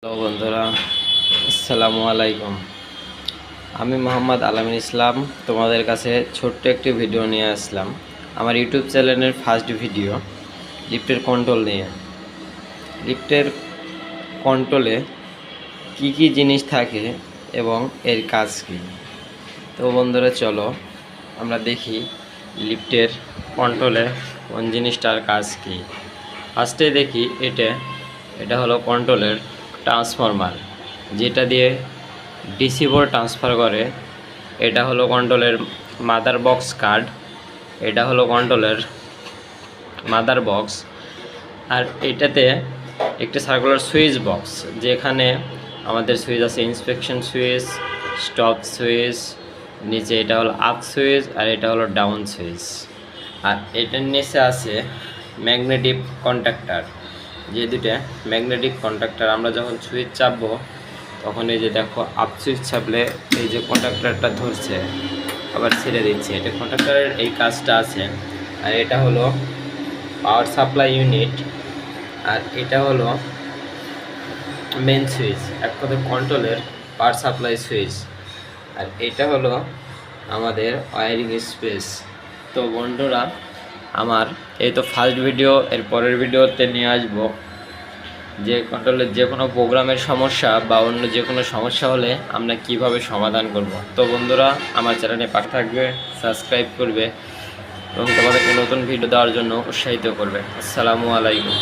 Hello বন্ধুরা, আসসালামু আলাইকুম। আমি মোহাম্মদ আলামিন ইসলাম তোমাদের কাছে ছোট্ট একটি ভিডিও নিয়ে আসলাম। আমার ইউটিউব চ্যানেলের ফার্স্ট ভিডিও লিফটের কন্ট্রোল নিয়ে। লিফটের কন্ট্রোলে কি কি জিনিস থাকে এবং এর কাজ কী। তো বন্ধুরা চলো আমরা দেখি লিফটের কন্ট্রোলে কোন জিনিসটার কাজ কী। ফার্স্টে দেখি এটা হলো কন্ট্রোলের ট্রান্সফরমার, যেটা দিয়ে ডিসি বোর্ড ট্রান্সফার করে। এটা হলো কন্ট্রোলের মাদার বক্স কার্ড, এটা হলো কন্ট্রোলের মাদার বক্স। আর এটাতে একটি সার্কুলার সুইচ বক্স, যেখানে আমাদের সুইচ আছে ইন্সপেকশন সুইচ, স্টপ সুইচ, নিচে এটা হলো আপ সুইচ আর এটা হলো ডাউন সুইচ। আর এটার নিচে আছে ম্যাগনেটিক কন্ট্যাক্টর, যে দুটো ম্যাগনেটিক কন্ট্যাক্টর। আমরা যখন সুইচ চাপবো তখন এই যে দেখো আপ সুইচ চাপলে এই যে কন্ট্যাক্টরটা ধরছে, আবার ছেড়ে দিচ্ছে। এটা কন্ট্যাক্টরের এই কাজটা আছে। আর এটা হলো পাওয়ার সাপ্লাই ইউনিট, আর এটা হলো মেন সুইচ, এক কথায় কন্ট্রোলের পাওয়ার সাপ্লাই সুইচ। আর এটা হলো আমাদের ওয়্যারিং স্পেস। তো বন্ধুরা, আমার এই তো ফার্স্ট ভিডিও, এর পরের ভিডিওতে নিয়ে আসবো যে কন্ট্রোলের যে কোনো প্রোগ্রামের সমস্যা বা অন্য যে কোনো সমস্যা হলে আমরা কিভাবে সমাধান করব। তো বন্ধুরা, আমার চ্যানেলে পাশে থাকবে, সাবস্ক্রাইব করবে এবং তোমাদেরকে নতুন ভিডিও দেওয়ার জন্য উৎসাহিত করবে। আসসালামু আলাইকুম।